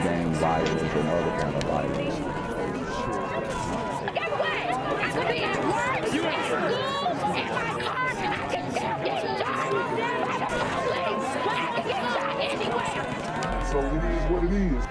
gang violence and other kind of violence. Get away! I could be at work, at school, in my car, and I can still get shot by the police. But I can get shot anywhere. So it is what it is.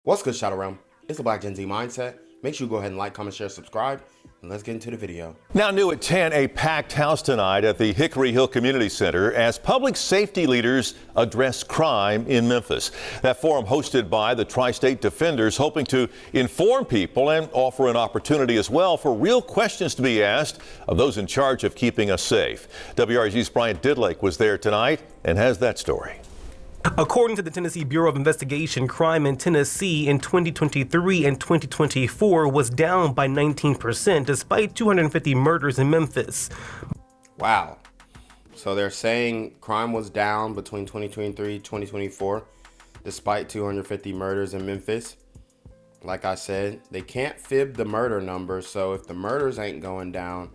What's good, Shadow Realm? It's the Black Gen Z Mindset. Make sure you go ahead and like, comment, share, subscribe, and let's get into the video. Now new at 10, a packed house tonight at the Hickory Hill Community Center as public safety leaders address crime in Memphis. That forum hosted by the Tri-State Defenders, hoping to inform people and offer an opportunity as well for real questions to be asked of those in charge of keeping us safe. WRG's Brian Didlake was there tonight and has that story. According to the Tennessee Bureau of Investigation, crime in Tennessee in 2023 and 2024 was down by 19%, despite 250 murders in Memphis. Wow. So they're saying crime was down between 2023 and 2024, despite 250 murders in Memphis. Like I said, they can't fib the murder numbers, so if the murders ain't going down,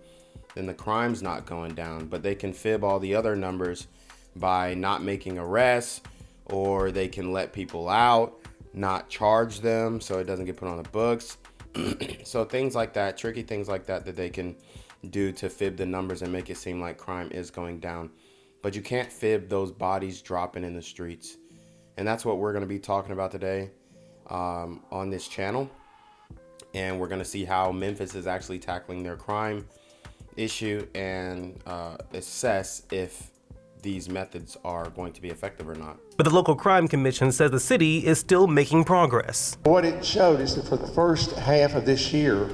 then the crime's not going down. But they can fib all the other numbers by not making arrests, or they can let people out, not charge them so it doesn't get put on the books. So things like that, tricky things like that they can do to fib the numbers and make it seem like crime is going down. But you can't fib those bodies dropping in the streets. And that's what we're going to be talking about today on this channel. And we're going to see how Memphis is actually tackling their crime issue and assess if these methods are going to be effective or not. But the local crime commission says the city is still making progress. What it showed is that for the first half of this year,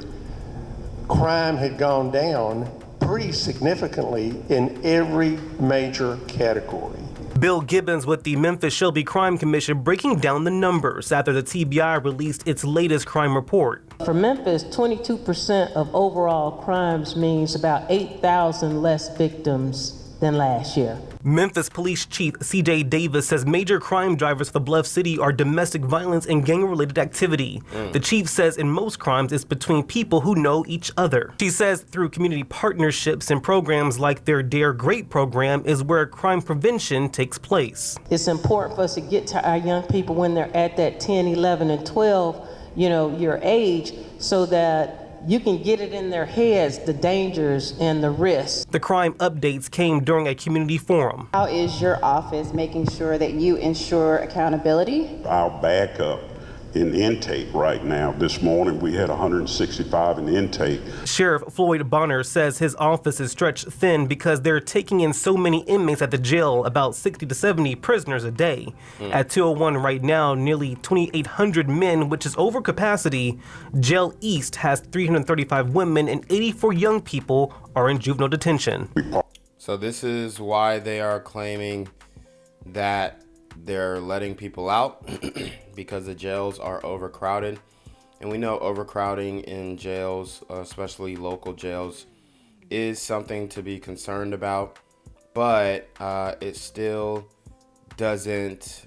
crime had gone down pretty significantly in every major category. Bill Gibbons with the Memphis Shelby Crime Commission breaking down the numbers after the TBI released its latest crime report. For Memphis, 22% of overall crimes means about 8,000 less victims than last year. Memphis Police Chief CJ Davis says major crime drivers for the Bluff City are domestic violence and gang-related activity. The chief says in most crimes it's between people who know each other. She says through community partnerships and programs like their Dare Great program is where crime prevention takes place. It's important for us to get to our young people when they're at that 10, 11, and 12, year age, so that you can get it in their heads, the dangers and the risks. The crime updates came during a community forum. How is your office making sure that you ensure accountability? Our backup in intake right now, this morning we had 165 in intake. Sheriff Floyd Bonner says his office is stretched thin because they're taking in so many inmates at the jail, about 60 to 70 prisoners a day. At 201 right now, nearly 2,800 men, which is over capacity. Jail East has 335 women and 84 young people are in juvenile detention. So this is why they are claiming that they're letting people out because the jails are overcrowded. And we know overcrowding in jails, especially local jails, is something to be concerned about. But it still doesn't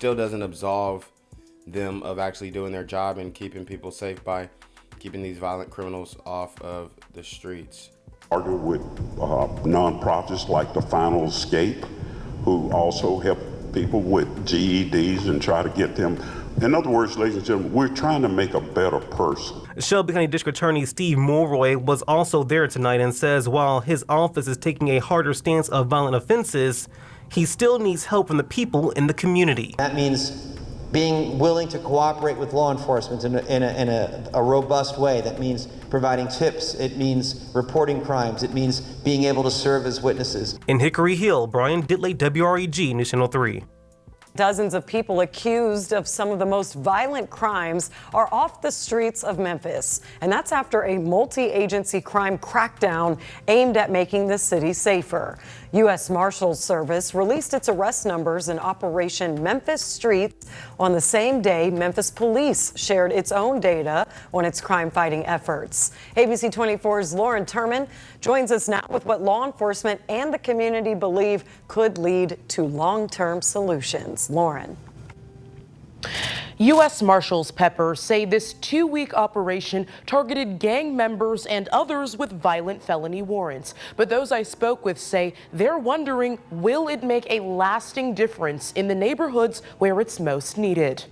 absolve them of actually doing their job and keeping people safe by keeping these violent criminals off of the streets. Partner with nonprofits like the Final Escape, who also help people with GEDs and try to get them. In other words, ladies and gentlemen, we're trying to make a better person. Shelby County District Attorney Steve Mulroy was also there tonight and says while his office is taking a harder stance of violent offenses, he still needs help from the people in the community. That means being willing to cooperate with law enforcement in a robust way. That means providing tips. It means reporting crimes. It means being able to serve as witnesses. In Hickory Hill, Brian Didlake, WREG News Channel 3. Dozens of people accused of some of the most violent crimes are off the streets of Memphis. And that's after a multi-agency crime crackdown aimed at making the city safer. U.S. Marshals Service released its arrest numbers in Operation Memphis Streets on the same day Memphis Police shared its own data on its crime-fighting efforts. ABC 24's Lauren Turman joins us now with what law enforcement and the community believe could lead to long-term solutions. Lauren. U.S. Marshals, Pepper, say this 2-week operation targeted gang members and others with violent felony warrants. But those I spoke with say they're wondering, will it make a lasting difference in the neighborhoods where it's most needed?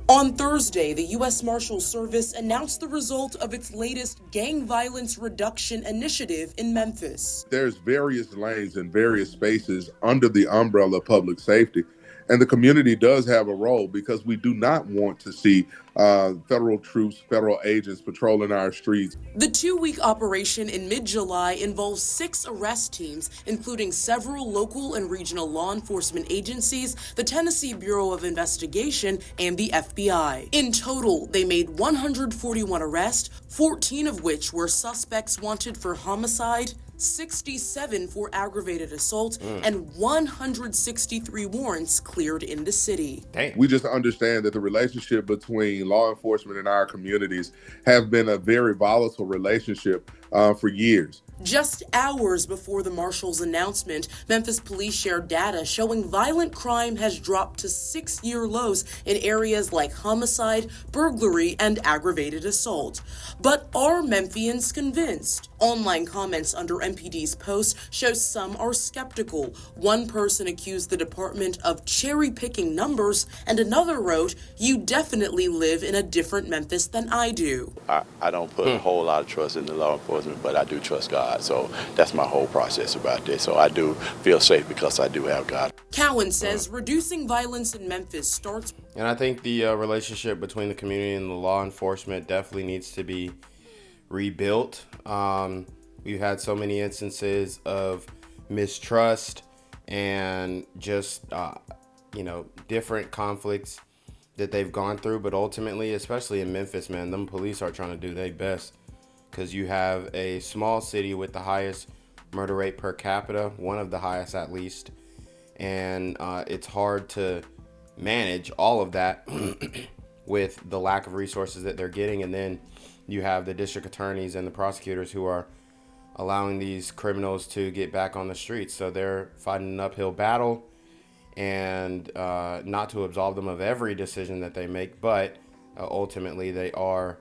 On Thursday, the U.S. Marshals Service announced the result of its latest gang violence reduction initiative in Memphis. There's various lanes and various spaces under the umbrella of public safety. And the community does have a role because we do not want to see federal troops, federal agents patrolling our streets. The 2-week operation in mid-July involves 6 arrest teams, including several local and regional law enforcement agencies, the Tennessee Bureau of Investigation, and the FBI. In total, they made 141 arrests, 14 of which were suspects wanted for homicide, 67 for aggravated assault, and 163 warrants cleared in the city. Damn. We just understand that the relationship between law enforcement and our communities have been a very volatile relationship for years. Just hours before the Marshals' announcement, Memphis police shared data showing violent crime has dropped to 6-year lows in areas like homicide, burglary, and aggravated assault. But are Memphians convinced? Online comments under MPD's post show some are skeptical. One person accused the department of cherry-picking numbers, and another wrote, "You definitely live in a different Memphis than I do." I don't put a whole lot of trust in the law enforcement, but I do trust God. So that's my whole process about this. So I do feel safe because I do have God. Cowan says reducing violence in Memphis starts. And I think the relationship between the community and the law enforcement definitely needs to be rebuilt. We've had so many instances of mistrust and just, different conflicts that they've gone through. But ultimately, especially in Memphis, man, them police are trying to do their best. Because you have a small city with the highest murder rate per capita, one of the highest at least, and it's hard to manage all of that with the lack of resources that they're getting. And then you have the district attorneys and the prosecutors who are allowing these criminals to get back on the streets. So they're fighting an uphill battle, and not to absolve them of every decision that they make, but ultimately they are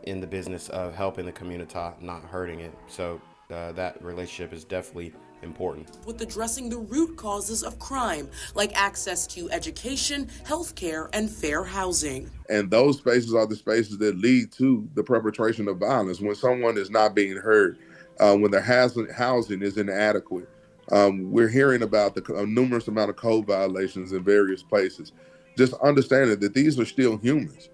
in the business of helping the community, not hurting it. So that relationship is definitely important. With addressing the root causes of crime, like access to education, healthcare, and fair housing. And those spaces are the spaces that lead to the perpetration of violence. When someone is not being heard, when their housing is inadequate, we're hearing about the numerous amount of code violations in various places. Just understanding that these are still humans.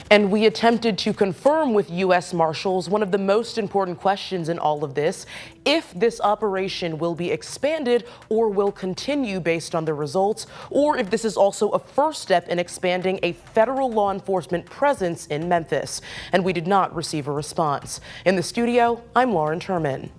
And we attempted to confirm with U.S. Marshals one of the most important questions in all of this, if this operation will be expanded or will continue based on the results, or if this is also a first step in expanding a federal law enforcement presence in Memphis. And we did not receive a response. In the studio, I'm Lauren Turman.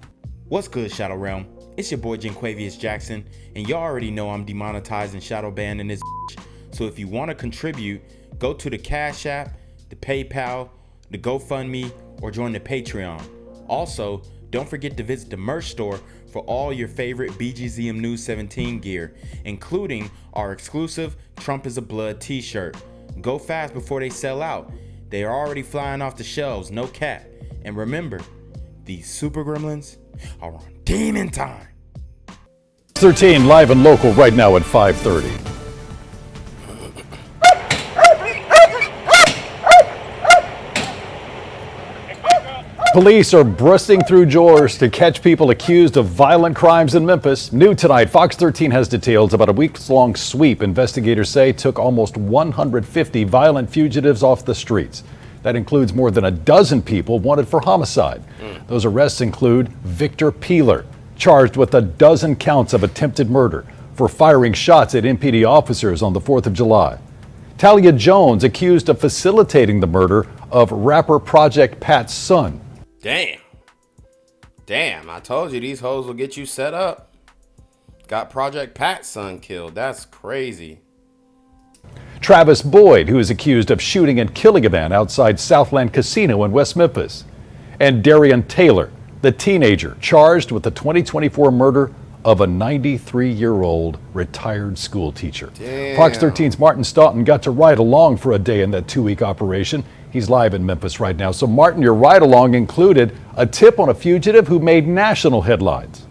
What's good, Shadow Realm? It's your boy Janquavius Jackson, and y'all already know I'm demonetizing shadow banning this bitch. So if you want to contribute, go to the Cash App, the PayPal, the GoFundMe, or join the Patreon. Also, don't forget to visit the merch store for all your favorite BGZM News 17 gear, including our exclusive Trump is a Blood t-shirt. Go fast before they sell out. They are already flying off the shelves, no cap. And remember, these super gremlins are on demon time. 13 live and local right now at 5:30. Police are bursting through doors to catch people accused of violent crimes in Memphis. New tonight, Fox 13 has details about a weeks-long sweep investigators say took almost 150 violent fugitives off the streets. That includes more than a dozen people wanted for homicide. Those arrests include Victor Peeler, charged with a dozen counts of attempted murder for firing shots at MPD officers on the 4th of July. Talia Jones, accused of facilitating the murder of rapper Project Pat's son. Damn, I told you these hoes will get you set up. Got Project Pat's son killed. That's crazy. Travis Boyd, who is accused of shooting and killing a man outside Southland Casino in West Memphis. And Darian Taylor, the teenager charged with the 2024 murder of a 93-year-old retired school teacher. Damn. Fox 13's Martin Staunton got to ride along for a day in that 2-week operation. He's live in Memphis right now. So Martin, your ride along included a tip on a fugitive who made national headlines.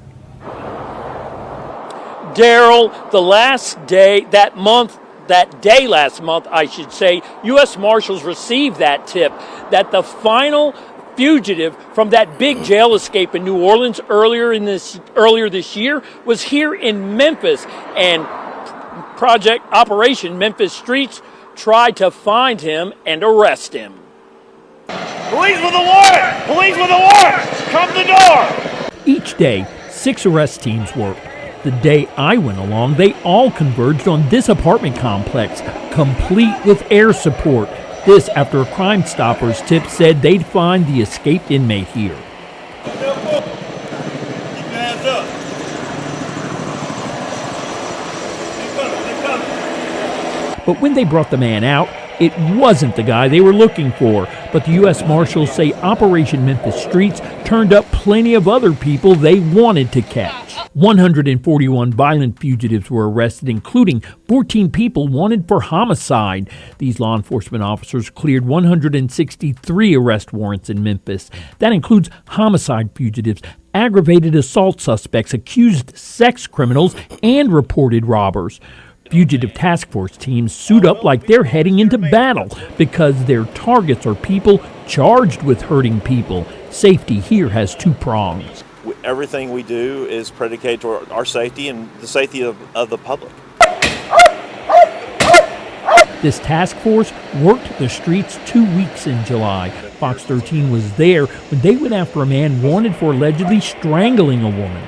Daryl, the last day, last month, I should say, U.S. Marshals received that tip that the final fugitive from that big jail escape in New Orleans earlier this year was here in Memphis, and Operation Memphis Streets tried to find him and arrest him. Police with a warrant! Police with a warrant! Come to the door! Each day, 6 arrest teams worked. The day I went along, they all converged on this apartment complex, complete with air support. This after a Crime Stoppers tip said they'd find the escaped inmate here. Keep your hands up. Keep coming. But when they brought the man out, it wasn't the guy they were looking for. But the U.S. Marshals say Operation Memphis Streets turned up plenty of other people they wanted to catch. 141 violent fugitives were arrested, including 14 people wanted for homicide. These law enforcement officers cleared 163 arrest warrants in Memphis. That includes homicide fugitives, aggravated assault suspects, accused sex criminals, and reported robbers. Fugitive task force teams suit up like they're heading into battle because their targets are people charged with hurting people. Safety here has 2 prongs. Everything we do is predicated toward our safety and the safety of the public. This task force worked the streets 2 weeks in July. Fox 13 was there when they went after a man wanted for allegedly strangling a woman.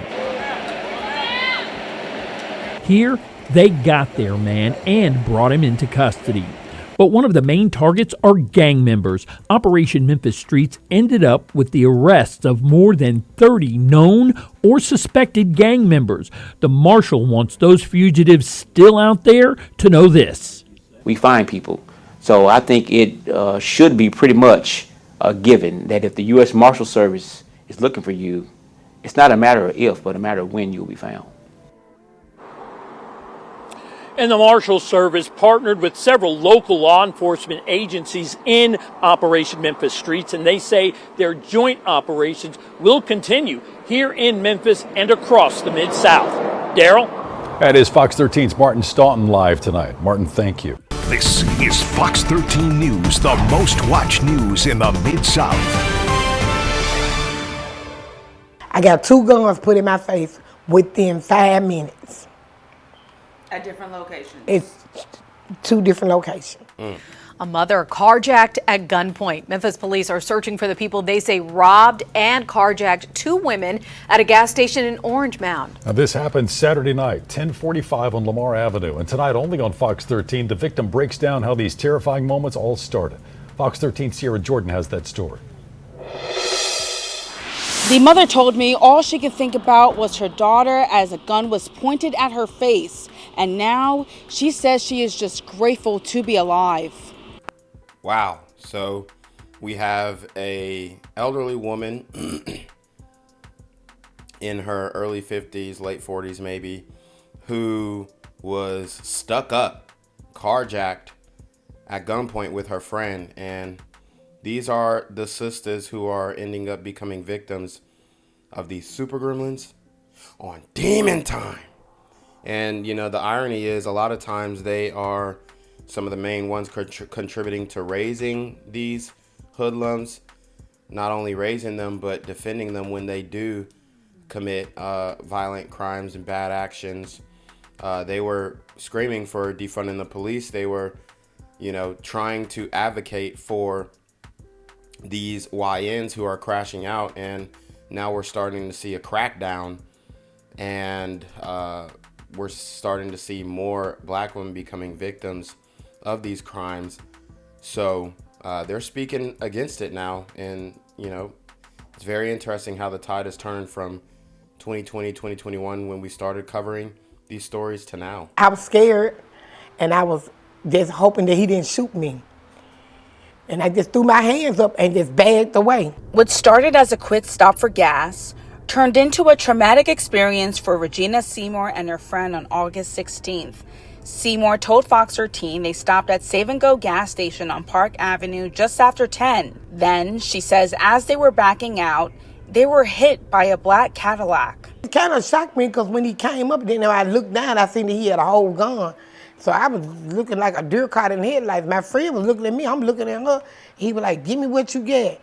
Here, they got their man and brought him into custody. But one of the main targets are gang members. Operation Memphis Streets ended up with the arrests of more than 30 known or suspected gang members. The marshal wants those fugitives still out there to know this. We find people. So I think it should be pretty much a given that if the U.S. Marshal Service is looking for you, it's not a matter of if, but a matter of when you'll be found. And the Marshal Service partnered with several local law enforcement agencies in Operation Memphis Streets, and they say their joint operations will continue here in Memphis and across the Mid-South. Daryl? That is Fox 13's Martin Staunton live tonight. Martin, thank you. This is Fox 13 News, the most watched news in the Mid-South. I got 2 guns put in my face within 5 minutes. At different locations? It's 2 different locations. A mother carjacked at gunpoint. Memphis police are searching for the people they say robbed and carjacked 2 women at a gas station in Orange Mound. Now, this happened Saturday night, 10:45 on Lamar Avenue. And tonight, only on Fox 13, the victim breaks down how these terrifying moments all started. Fox 13 Sierra Jordan has that story. The mother told me all she could think about was her daughter as a gun was pointed at her face. And now she says she is just grateful to be alive. Wow. So we have a elderly woman in her early 50s, late 40s maybe, who was stuck up, carjacked at gunpoint with her friend. And these are the sisters who are ending up becoming victims of these super gremlins on Demon Time. And, you know, the irony is a lot of times they are some of the main ones contributing to raising these hoodlums, not only raising them, but defending them when they do commit violent crimes and bad actions. They were screaming for defunding the police. They were, you know, trying to advocate for these YNs who are crashing out. And now we're starting to see a crackdown, and we're starting to see more black women becoming victims of these crimes. So they're speaking against it now. And, you know, it's very interesting how the tide has turned from 2020, 2021, when we started covering these stories, to now. I was scared, and I was just hoping that he didn't shoot me. And I just threw my hands up and just bagged away. What started as a quick stop for gas turned into a traumatic experience for Regina Seymour and her friend on August 16th. Seymour told Fox 13 they stopped at Save and Go gas station on Park Avenue just after 10. Then, she says, as they were backing out, they were hit by a black Cadillac. It kind of shocked me because when he came up, then I looked down, I seen that he had a whole gun. So I was looking like a deer caught in the headlights. My friend was looking at me, I'm looking at her. He was like, give me what you get.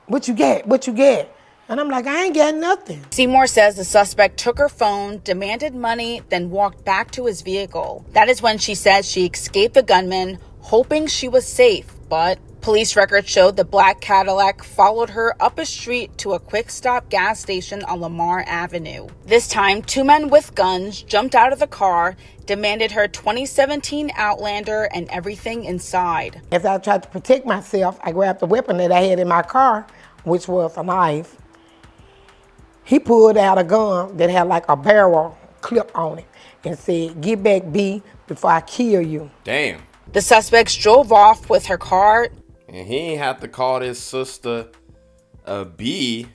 What you get? What you get? And I'm like, I ain't got nothing. Seymour says the suspect took her phone, demanded money, then walked back to his vehicle. That is when she says she escaped the gunman, hoping she was safe. But police records showed the black Cadillac followed her up a street to a quick stop gas station on Lamar Avenue. This time, two men with guns jumped out of the car, demanded her 2017 Outlander and everything inside. As I tried to protect myself, I grabbed the weapon that I had in my car, which was a knife. He pulled out a gun that had like a barrel clip on it and said, get back, B, before I kill you. Damn. The suspects drove off with her car. And he ain't have to call his sister a B.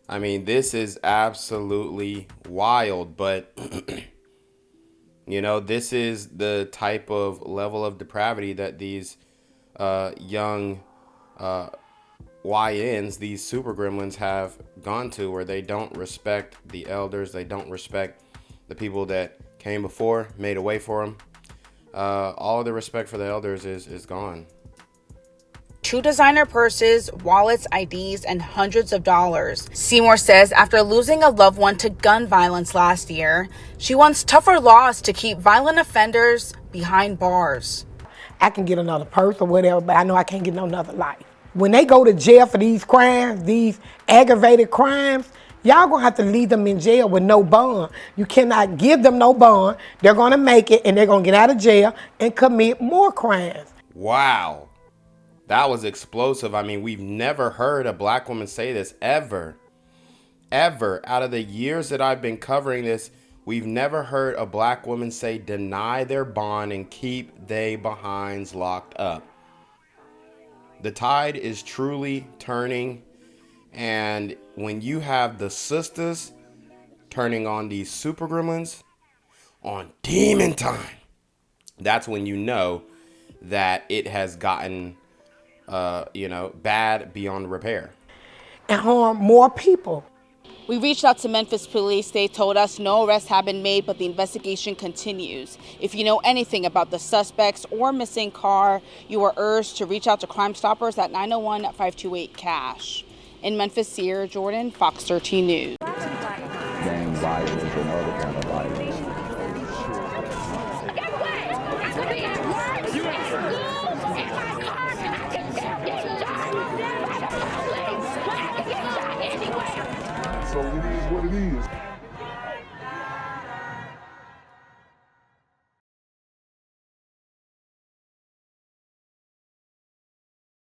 I mean, this is absolutely wild, but you know, this is the type of level of depravity that these young YNs, these super gremlins, have gone to, where they don't respect the elders, they don't respect the people that came before, made a way for them. All of the respect for the elders is gone. 2 designer purses, wallets, IDs, and hundreds of dollars. Seymour says after losing a loved one to gun violence last year, she wants tougher laws to keep violent offenders behind bars. I can get another purse or whatever, but I know I can't get no another life. When they go to jail for these crimes, these aggravated crimes, y'all gonna have to leave them in jail with no bond. You cannot give them no bond. They're gonna make it and they're gonna get out of jail and commit more crimes. Wow. That was explosive. I mean, we've never heard a black woman say this ever. Ever. Out of the years that I've been covering this, we've never heard a black woman say deny their bond and keep they behinds locked up. The tide is truly turning, and when you have the sisters turning on these super gremlins on demon time, that's when you know that it has gotten, bad beyond repair. And harm more people. We reached out to Memphis police. They told us no arrests have been made, but the investigation continues. If you know anything about the suspects or missing car, you are urged to reach out to Crime Stoppers at 901-528-CASH. In Memphis, Sierra Jordan, Fox 13 News. Gang violence and other kind of violence. So it is what it is.